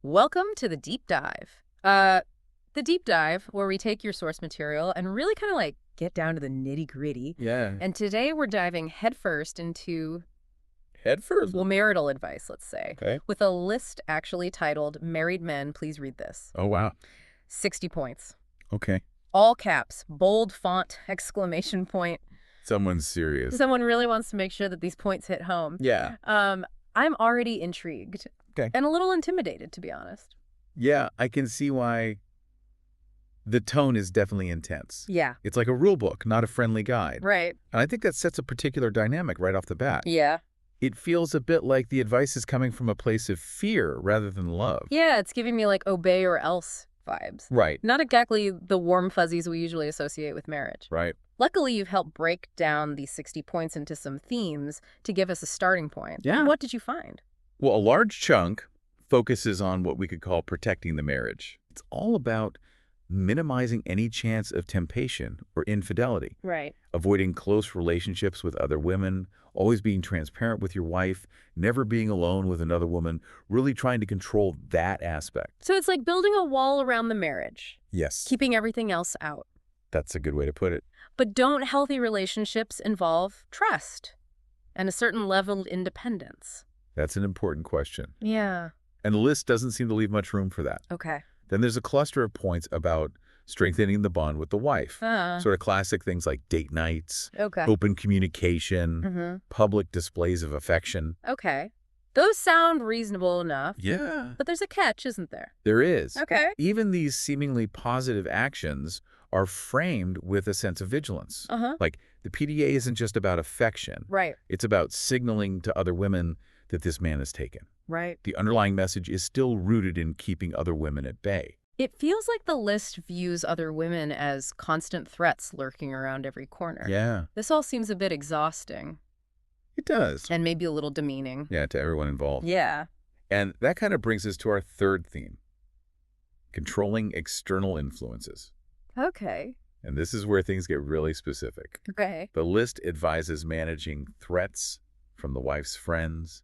Welcome to the deep dive. The deep dive where we take your source material and really kind of like get down to the nitty gritty. Yeah. And today we're diving headfirst into, Head first. well, marital advice, let's say, Okay. with a list actually titled Married Men, Please Read This. Oh, wow. 60 points. Okay. All caps, bold font, exclamation point. Someone's serious. Someone really wants to make sure that these points hit home. Yeah. I'm already intrigued. Okay. And a little intimidated, to be honest. Yeah, I can see why the tone is definitely intense. Yeah. It's like a rule book, not a friendly guide. Right. And I think that sets a particular dynamic right off the bat. Yeah. It feels a bit like the advice is coming from a place of fear rather than love. Yeah, it's giving me like obey or else vibes. Right. Not exactly the warm fuzzies we usually associate with marriage. Right. Luckily, you've helped break down these 60 points into some themes to give us a starting point. Yeah. What did you find? Well, a large chunk focuses on what we could call protecting the marriage. It's all about minimizing any chance of temptation or infidelity, Right. avoiding close relationships with other women, always being transparent with your wife, never being alone with another woman, really trying to control that aspect. So it's like building a wall around the marriage, Yes, keeping everything else out. that's a good way to put it. But don't healthy relationships involve trust and a certain level of independence? That's an important question. Yeah. And the list doesn't seem to leave much room for that. Okay. Then there's a cluster of points about strengthening the bond with the wife. Sort of classic things like date nights, Okay. open communication, public displays of affection. Okay. Those sound reasonable enough. Yeah, But there's a catch, isn't there? there is. Okay. Even these seemingly positive actions are framed with a sense of vigilance. Uh-huh. Like, the PDA isn't just about affection. Right. It's about signaling to other women that this man is taken. Right. The underlying message is still rooted in keeping other women at bay. It feels like the list views other women as constant threats lurking around every corner. Yeah, This all seems a bit exhausting it does. and maybe a little demeaning. Yeah, to everyone involved. Yeah. And that kind of brings us to our third theme, controlling external influences. Okay. And this is where things get really specific. Okay. The list advises managing threats from the wife's friends,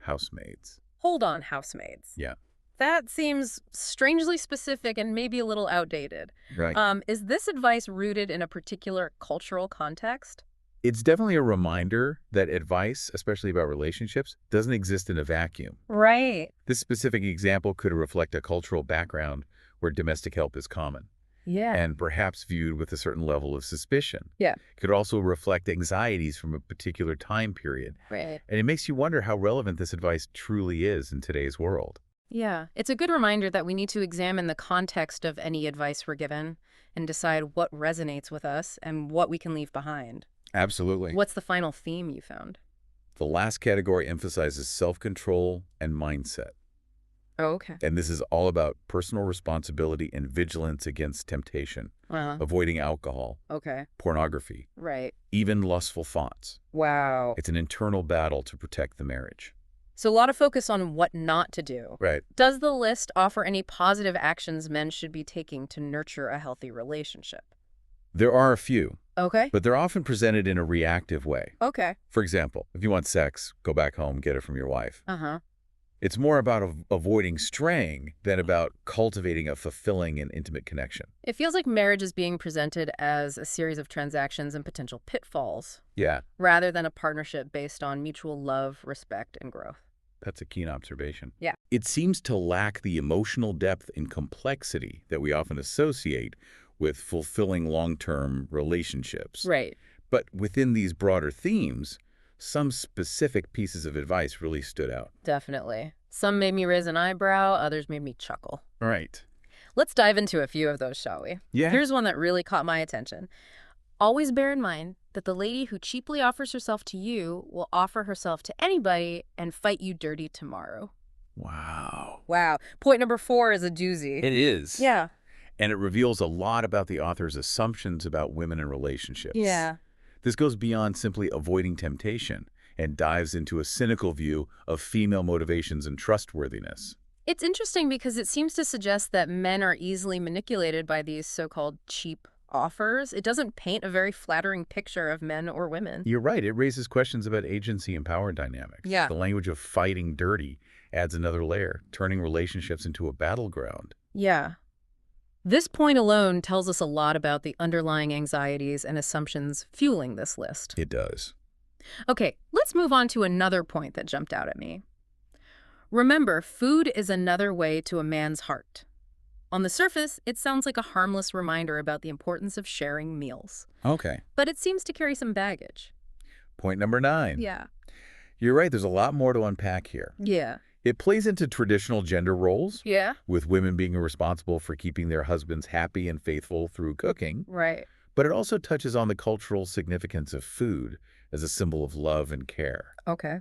housemaids. Hold on, housemaids. Yeah. That seems strangely specific and maybe a little outdated. Right. Is this advice rooted in a particular cultural context? It's definitely a reminder that advice, especially about relationships, doesn't exist in a vacuum. Right. This specific example could reflect a cultural background where domestic help is common Yeah. and perhaps viewed with a certain level of suspicion. Yeah. It could also reflect anxieties from a particular time period. Right. And it makes you wonder how relevant this advice truly is in today's world. Yeah. It's a good reminder that we need to examine the context of any advice we're given and decide what resonates with us and what we can leave behind. Absolutely. What's the final theme you found? The last category emphasizes self-control and mindset. Oh, okay. And this is all about personal responsibility and vigilance against temptation, Uh-huh. avoiding alcohol, Okay. pornography, Right. even lustful thoughts. Wow. It's an internal battle to protect the marriage. So a lot of focus on what not to do. Right. Does the list offer any positive actions men should be taking to nurture a healthy relationship? There are a few, Okay. but they're often presented in a reactive way. Okay. For example, if you want sex, go back home, get it from your wife. Uh-huh. It's more about avoiding straying than about cultivating a fulfilling and intimate connection. It feels like marriage is being presented as a series of transactions and potential pitfalls, Yeah, rather than a partnership based on mutual love, respect, and growth. that's a keen observation. Yeah. It seems to lack the emotional depth and complexity that we often associate with fulfilling long-term relationships. Right. But within these broader themes, some specific pieces of advice really stood out. Definitely. Some made me raise an eyebrow, others made me chuckle. Right. Let's dive into a few of those, shall we? Yeah. Here's one that really caught my attention. Always bear in mind that the lady who cheaply offers herself to you will offer herself to anybody and fight you dirty tomorrow. Wow. Wow. Point number 4 is a doozy. It is. Yeah. And it reveals a lot about the author's assumptions about women and relationships. Yeah. This goes beyond simply avoiding temptation and dives into a cynical view of female motivations and trustworthiness. It's interesting because it seems to suggest that men are easily manipulated by these so-called cheap offers. It doesn't paint a very flattering picture of men or women. You're right. It raises questions about agency and power dynamics. Yeah. The language of fighting dirty adds another layer, turning relationships into a battleground. Yeah. This point alone tells us a lot about the underlying anxieties and assumptions fueling this list. It does. Okay, let's move on to another point that jumped out at me. Remember, food is another way to a man's heart. On the surface, it sounds like a harmless reminder about the importance of sharing meals. Okay. But it seems to carry some baggage. Point number 9. Yeah. You're right, there's a lot more to unpack here. Yeah. It plays into traditional gender roles, Yeah? with women being responsible for keeping their husbands happy and faithful through cooking, Right. but it also touches on the cultural significance of food as a symbol of love and care. Okay.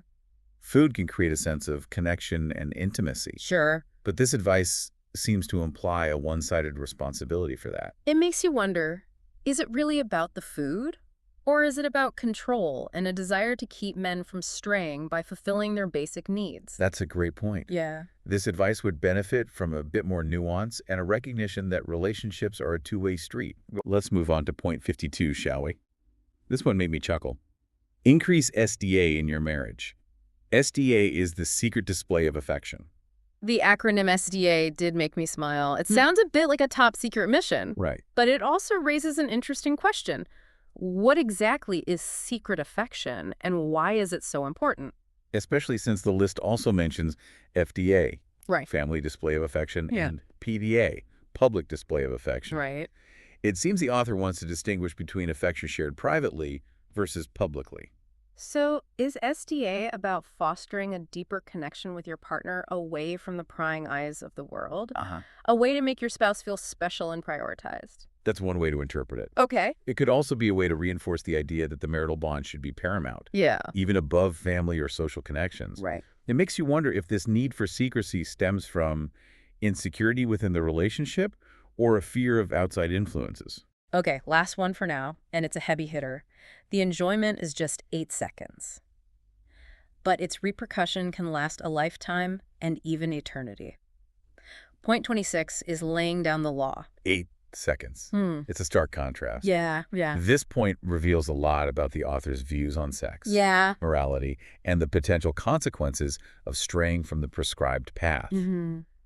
Food can create a sense of connection and intimacy, Sure. but this advice seems to imply a one-sided responsibility for that. It makes you wonder, is it really about the food? Or is it about control and a desire to keep men from straying by fulfilling their basic needs? That's a great point. Yeah. This advice would benefit from a bit more nuance and a recognition that relationships are a two-way street. Let's move on to point 52, shall we? This one made me chuckle. Increase SDA in your marriage. SDA is the secret display of affection. The acronym SDA did make me smile. It sounds a bit like a top secret mission, Right. but it also raises an interesting question. What exactly is secret affection, and why is it so important? Especially since the list also mentions FDA, Right. family display of affection, Yeah. and PDA, public display of affection. Right. It seems the author wants to distinguish between affection shared privately versus publicly. So, is SDA about fostering a deeper connection with your partner away from the prying eyes of the world? Uh-huh. A way to make your spouse feel special and prioritized? That's one way to interpret it. Okay. It could also be a way to reinforce the idea that the marital bond should be paramount, Yeah. even above family or social connections. Right. It makes you wonder if this need for secrecy stems from insecurity within the relationship or a fear of outside influences. Okay, last one for now, and it's a heavy hitter. The enjoyment is just 8 seconds. But its repercussion can last a lifetime and even eternity. Point 26 is laying down the law. 8 seconds. It's a stark contrast. Yeah. This point reveals a lot about the author's views on sex, Yeah. morality, and the potential consequences of straying from the prescribed path.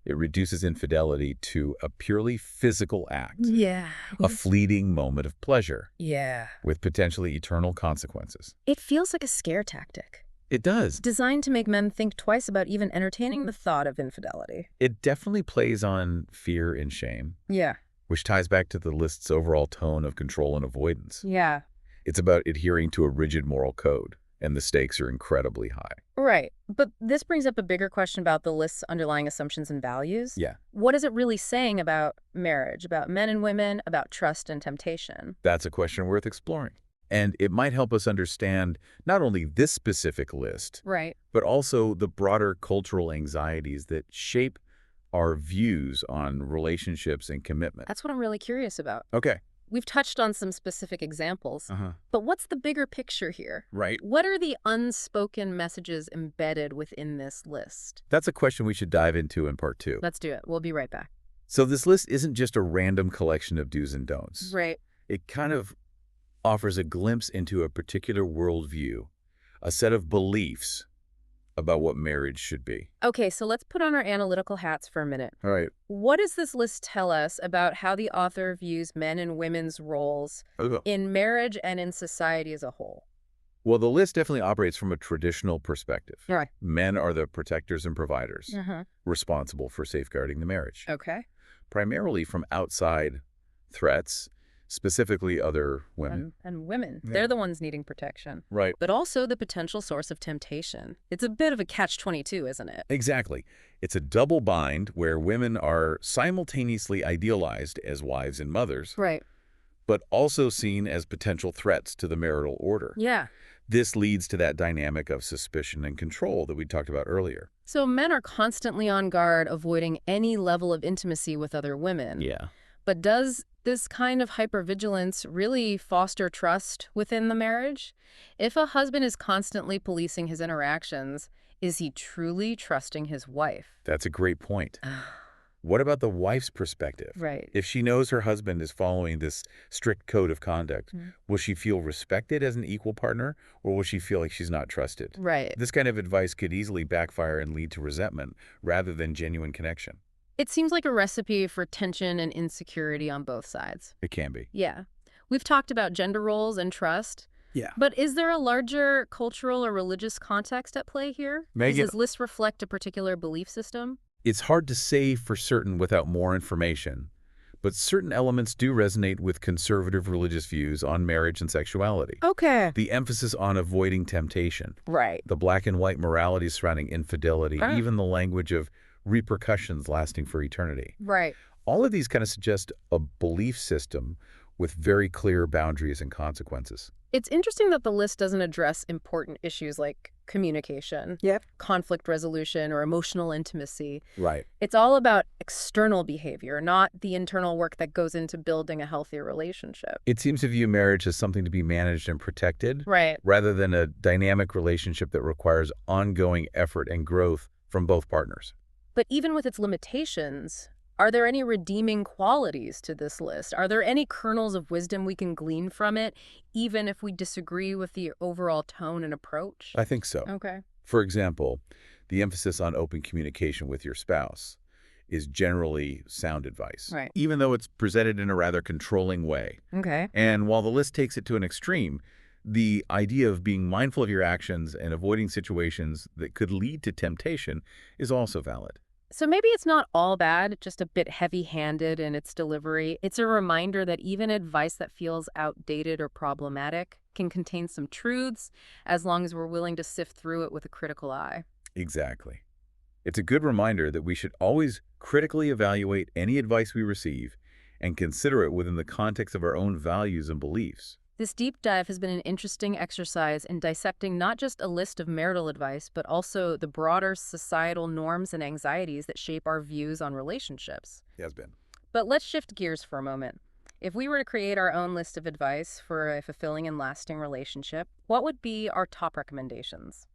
It reduces infidelity to a purely physical act, Yeah. a fleeting moment of pleasure, Yeah. with potentially eternal consequences. It feels like a scare tactic, It does. designed to make men think twice about even entertaining the thought of infidelity. It definitely plays on fear and shame, Yeah. which ties back to the list's overall tone of control and avoidance. Yeah. It's about adhering to a rigid moral code, and the stakes are incredibly high. Right. But this brings up a bigger question about the list's underlying assumptions and values. Yeah. What is it really saying about marriage, about men and women, about trust and temptation? That's a question worth exploring. And it might help us understand not only this specific list, Right. but also the broader cultural anxieties that shape our views on relationships and commitment. That's what I'm really curious about. Okay. We've touched on some specific examples, but what's the bigger picture here? Right. What are the unspoken messages embedded within this list? That's a question we should dive into in part 2. Let's do it. We'll be right back. So this list isn't just a random collection of do's and don'ts. Right. It kind of offers a glimpse into a particular worldview, a set of beliefs about what marriage should be. Okay, so let's put on our analytical hats for a minute. All right. What does this list tell us about how the author views men and women's roles in marriage and in society as a whole? Well, the list definitely operates from a traditional perspective. Right. Men are the protectors and providers, responsible for safeguarding the marriage, Okay. primarily from outside threats, specifically other women. And women. Yeah. They're the ones needing protection. Right. But also the potential source of temptation. It's a bit of a catch-22, isn't it? Exactly. It's a double bind where women are simultaneously idealized as wives and mothers, Right. but also seen as potential threats to the marital order. Yeah. This leads to that dynamic of suspicion and control that we talked about earlier. So men are constantly on guard, avoiding any level of intimacy with other women. Yeah. But does this kind of hypervigilance really foster trust within the marriage? If a husband is constantly policing his interactions, is he truly trusting his wife? That's a great point. What about the wife's perspective? Right. If she knows her husband is following this strict code of conduct, Mm. will she feel respected as an equal partner, or will she feel like she's not trusted? Right. This kind of advice could easily backfire and lead to resentment rather than genuine connection. It seems like a recipe for tension and insecurity on both sides. It can be. Yeah. We've talked about gender roles and trust, Yeah. but is there a larger cultural or religious context at play here? Megan, Does this list reflect a particular belief system? it's hard to say for certain without more information, but certain elements do resonate with conservative religious views on marriage and sexuality. Okay. The emphasis on avoiding temptation, Right. the black and white morality surrounding infidelity, Ah. even the language of repercussions lasting for eternity. Right. All of these kind of suggest a belief system with very clear boundaries and consequences. It's interesting that the list doesn't address important issues like communication, Yep. conflict resolution, or emotional intimacy. Right. It's all about external behavior, not the internal work that goes into building a healthy relationship. It seems to view marriage as something to be managed and protected, Right. rather than a dynamic relationship that requires ongoing effort and growth from both partners. But even with its limitations, are there any redeeming qualities to this list? Are there any kernels of wisdom we can glean from it, even if we disagree with the overall tone and approach? I think so. Okay. For example, the emphasis on open communication with your spouse is generally sound advice, Right. even though it's presented in a rather controlling way. Okay. And while the list takes it to an extreme, the idea of being mindful of your actions and avoiding situations that could lead to temptation is also valid. So maybe it's not all bad, just a bit heavy-handed in its delivery. It's a reminder that even advice that feels outdated or problematic can contain some truths, as long as we're willing to sift through it with a critical eye. Exactly. It's a good reminder that we should always critically evaluate any advice we receive and consider it within the context of our own values and beliefs. This deep dive has been an interesting exercise in dissecting not just a list of marital advice, but also the broader societal norms and anxieties that shape our views on relationships. It has been. But let's shift gears for a moment. If we were to create our own list of advice for a fulfilling and lasting relationship, what would be our top recommendations?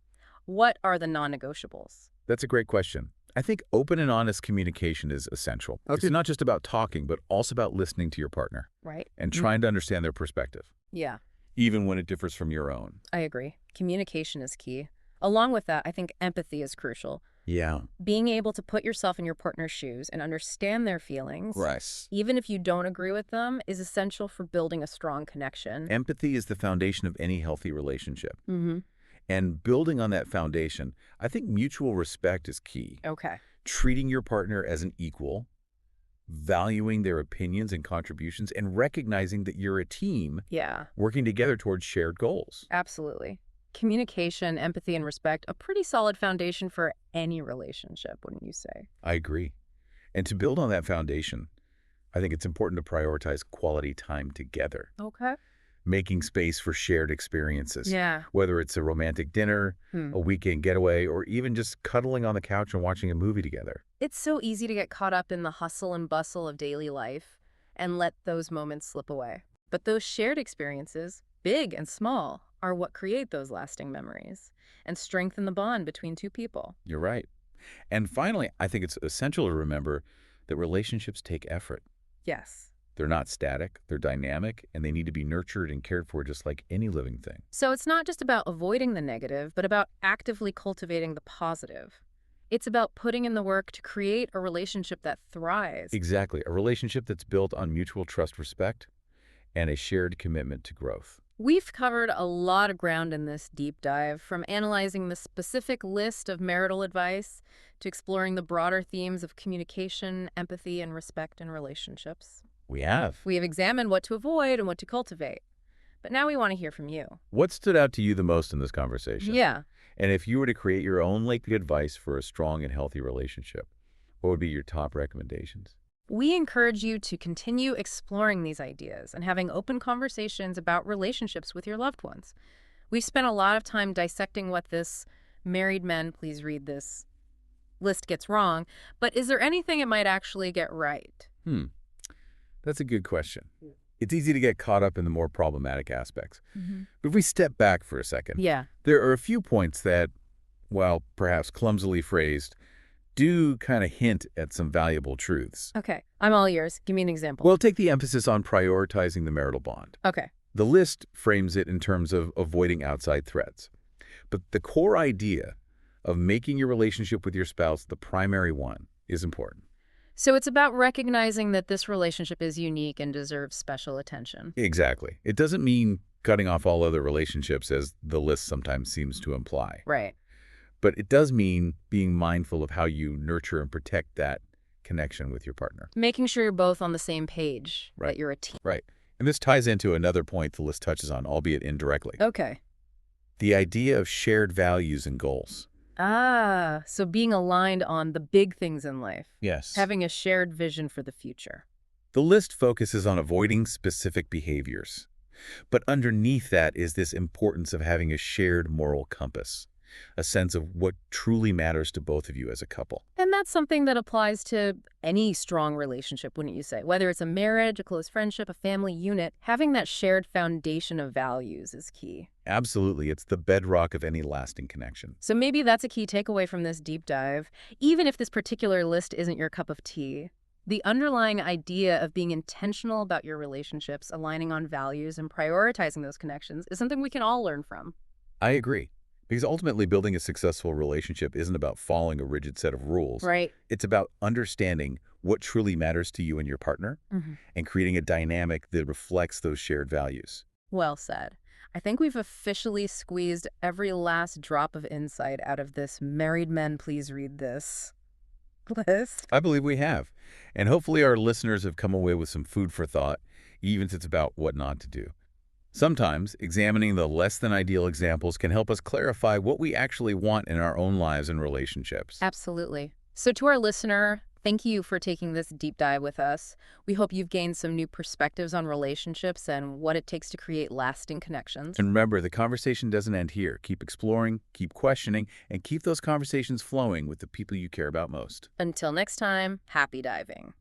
What are the non-negotiables? That's a great question. I think open and honest communication is essential. Okay. It's not just about talking, but also about listening to your partner Right? and trying to understand their perspective, Yeah, even when it differs from your own. I agree. Communication is key. Along with that, I think empathy is crucial. Yeah. Being able to put yourself in your partner's shoes and understand their feelings, Right. even if you don't agree with them, is essential for building a strong connection. Empathy is the foundation of any healthy relationship. Mm-hmm. And building on that foundation, I think mutual respect is key. Okay. Treating your partner as an equal, valuing their opinions and contributions, and recognizing that you're a team Yeah, working together towards shared goals. absolutely. Communication, empathy, and respect, a pretty solid foundation for any relationship, wouldn't you say? I agree. And to build on that foundation, I think it's important to prioritize quality time together, Okay. making space for shared experiences. Yeah. Whether it's a romantic dinner, Hmm. a weekend getaway, or even just cuddling on the couch and watching a movie together. It's so easy to get caught up in the hustle and bustle of daily life and let those moments slip away. But those shared experiences, big and small, are what create those lasting memories and strengthen the bond between two people. You're right. And finally, I think it's essential to remember that relationships take effort. Yes. They're not static, they're dynamic, and they need to be nurtured and cared for just like any living thing. So it's not just about avoiding the negative, but about actively cultivating the positive. It's about putting in the work to create a relationship that thrives. Exactly. A relationship that's built on mutual trust, respect, and a shared commitment to growth. We've covered a lot of ground in this deep dive, from analyzing the specific list of marital advice to exploring the broader themes of communication, empathy, and respect in relationships. We have. We have examined what to avoid and what to cultivate. But now we want to hear from you. What stood out to you the most in this conversation? Yeah. And if you were to create your own likely advice for a strong and healthy relationship, what would be your top recommendations? We encourage you to continue exploring these ideas and having open conversations about relationships with your loved ones. We've spent a lot of time dissecting what this married men, please read this, list gets wrong, but is there anything it might actually get right? That's a good question. It's easy to get caught up in the more problematic aspects. But if we step back for a second, Yeah. there are a few points that, while perhaps clumsily phrased, do kind of hint at some valuable truths. Okay, I'm all ears. Give me an example. Well, take the emphasis on prioritizing the marital bond. Okay. The list frames it in terms of avoiding outside threats. But the core idea of making your relationship with your spouse the primary one is important. So it's about recognizing that this relationship is unique and deserves special attention. Exactly. It doesn't mean cutting off all other relationships, as the list sometimes seems to imply. Right. But it does mean being mindful of how you nurture and protect that connection with your partner. Making sure you're both on the same page, Right. that you're a team. Right. And this ties into another point the list touches on, albeit indirectly. Okay. The idea of shared values and goals. Ah, so being aligned on the big things in life. Yes. Having a shared vision for the future. The list focuses on avoiding specific behaviors. But underneath that is this importance of having a shared moral compass, a sense of what truly matters to both of you as a couple. And that's something that applies to any strong relationship, wouldn't you say? Whether it's a marriage, a close friendship, a family unit, having that shared foundation of values is key. Absolutely. It's the bedrock of any lasting connection. So maybe that's a key takeaway from this deep dive. Even if this particular list isn't your cup of tea, the underlying idea of being intentional about your relationships, aligning on values, and prioritizing those connections is something we can all learn from. I agree. Because ultimately, building a successful relationship isn't about following a rigid set of rules. Right. It's about understanding what truly matters to you and your partner and creating a dynamic that reflects those shared values. Well said. I think we've officially squeezed every last drop of insight out of this married men please read this list. I believe we have. And hopefully our listeners have come away with some food for thought, even if it's about what not to do. Sometimes, examining the less than ideal examples can help us clarify what we actually want in our own lives and relationships. Absolutely. So to our listener, thank you for taking this deep dive with us. We hope you've gained some new perspectives on relationships and what it takes to create lasting connections. And remember, the conversation doesn't end here. Keep exploring, keep questioning, and keep those conversations flowing with the people you care about most. Until next time, happy diving.